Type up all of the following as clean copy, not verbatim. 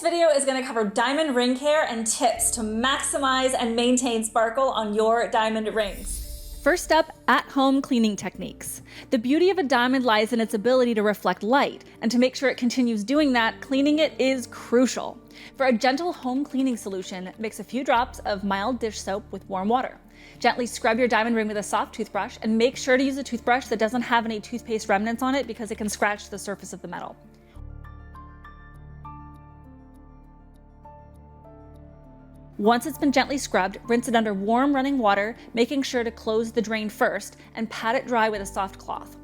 video is going to cover diamond ring care and tips to maximize and maintain sparkle on your diamond rings. First up, at-home cleaning techniques. The beauty of a diamond lies in its ability to reflect light, and to make sure it continues doing that, cleaning it is crucial. For a gentle home cleaning solution, mix a few drops of mild dish soap with warm water. Gently scrub your diamond ring with a soft toothbrush, and make sure to use a toothbrush that doesn't have any toothpaste remnants on it because it can scratch the surface of the metal. Once it's been gently scrubbed, rinse it under warm running water, making sure to close the drain first, and pat it dry with a soft cloth.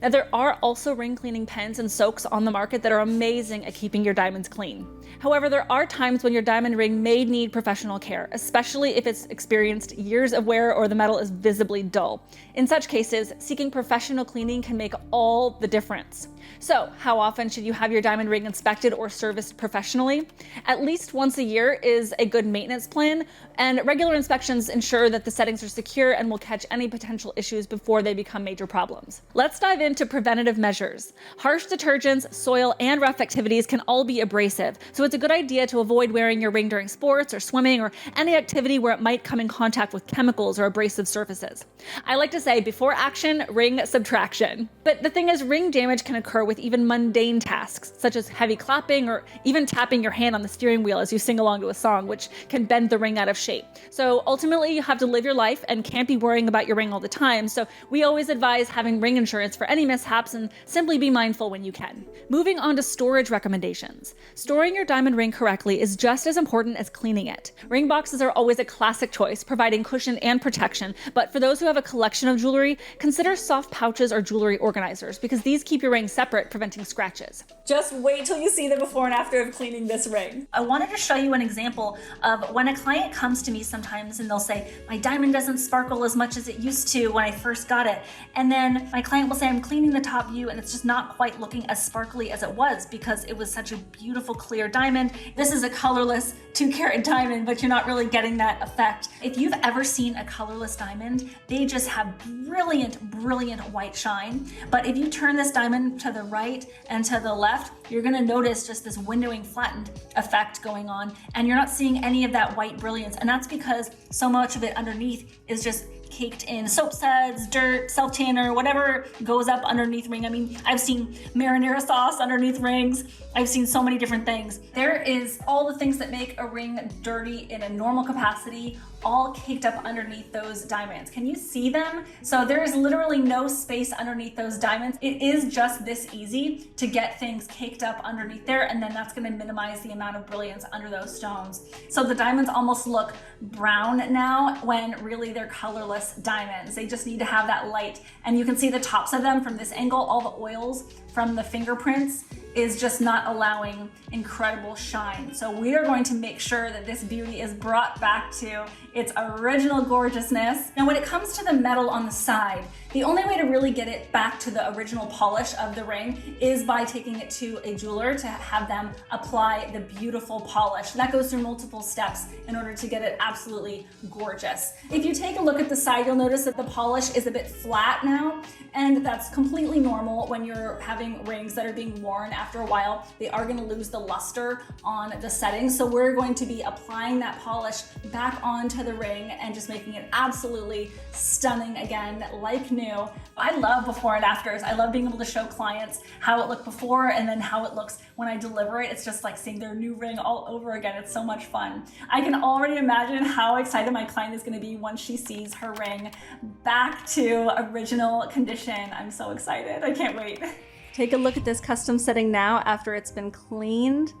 Now, there are also ring cleaning pens and soaks on the market that are amazing at keeping your diamonds clean. However, there are times when your diamond ring may need professional care, especially if it's experienced years of wear or the metal is visibly dull. In such cases, seeking professional cleaning can make all the difference. So, how often should you have your diamond ring inspected or serviced professionally? At least once a year is a good maintenance plan, and regular inspections ensure that the settings are secure and will catch any potential issues before they become major problems. Let's dive into preventative measures. Harsh detergents, soil, and rough activities can all be abrasive, so it's a good idea to avoid wearing your ring during sports or swimming or any activity where it might come in contact with chemicals or abrasive surfaces. I like to say, before action, ring subtraction. But the thing is, ring damage can occur with even mundane tasks, such as heavy clapping or even tapping your hand on the steering wheel as you sing along to a song, which can bend the ring out of shape. So ultimately, you have to live your life and can't be worrying about your ring all the time, so we always advise having ring insurance for any mishaps and simply be mindful when you can. Moving on to storage recommendations. Storing your diamond ring correctly is just as important as cleaning it. Ring boxes are always a classic choice, providing cushion and protection, but for those who have a collection of jewelry, consider soft pouches or jewelry organizers, because these keep your ring separate, preventing scratches. Just wait till you see the before and after of cleaning this ring. I wanted to show you an example of when a client comes to me sometimes and they'll say, my diamond doesn't sparkle as much as it used to when I first got it. And then my client will say, I'm cleaning the top view and it's just not quite looking as sparkly as it was because it was such a beautiful clear diamond. This is a colorless 2-carat diamond, but you're not really getting that effect. If you've ever seen a colorless diamond, they just have brilliant, brilliant white shine. But if you turn this diamond to the right and to the left, you're gonna notice just this windowing flattened effect going on, and you're not seeing any of that white brilliance. And that's because so much of it underneath is just caked in soap suds, dirt, self-tanner, whatever goes up underneath ring. I mean, I've seen marinara sauce underneath rings. I've seen so many different things. There is all the things that make a ring dirty in a normal capacity, all caked up underneath those diamonds. Can you see them? So there is literally no space underneath those diamonds. It is just this easy to get things caked up underneath there, and then that's gonna minimize the amount of brilliance under those stones. So the diamonds almost look brown now when really they're colorless diamonds. They just need to have that light. And you can see the tops of them from this angle, all the oils from the fingerprints is just not allowing incredible shine. So we are going to make sure that this beauty is brought back to its original gorgeousness. Now, when it comes to the metal on the side, the only way to really get it back to the original polish of the ring is by taking it to a jeweler to have them apply the beautiful polish. That goes through multiple steps in order to get it absolutely gorgeous. If you take a look at the side, you'll notice that the polish is a bit flat now, and that's completely normal when you're having rings that are being worn. After a while, they are going to lose the luster on the settings. So we're going to be applying that polish back onto the ring and just making it absolutely stunning again, like new. I love before and afters. I love being able to show clients how it looked before and then how it looks when I deliver it. It's just like seeing their new ring all over again. It's so much fun. I can already imagine how excited my client is going to be once she sees her ring back to original condition. I'm so excited. I can't wait. Take a look at this custom setting now after it's been cleaned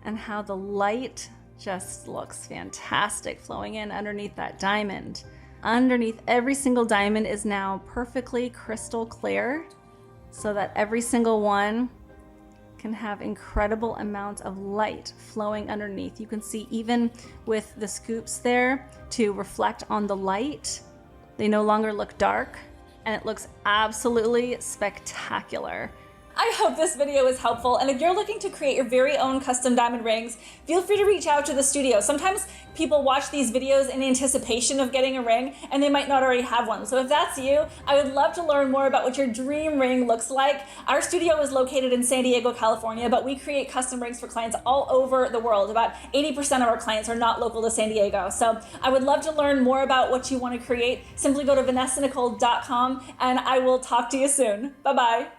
and how the light just looks fantastic flowing in underneath that diamond. Underneath every single diamond is now perfectly crystal clear so that every single one can have incredible amounts of light flowing underneath. You can see even with the scoops there to reflect on the light, they no longer look dark and it looks absolutely spectacular. I hope this video is helpful, and if you're looking to create your very own custom diamond rings, feel free to reach out to the studio. Sometimes people watch these videos in anticipation of getting a ring, and they might not already have one. So if that's you, I would love to learn more about what your dream ring looks like. Our studio is located in San Diego, California, but we create custom rings for clients all over the world. About 80% of our clients are not local to San Diego. So I would love to learn more about what you want to create. Simply go to vanessanicole.com, and I will talk to you soon. Bye-bye.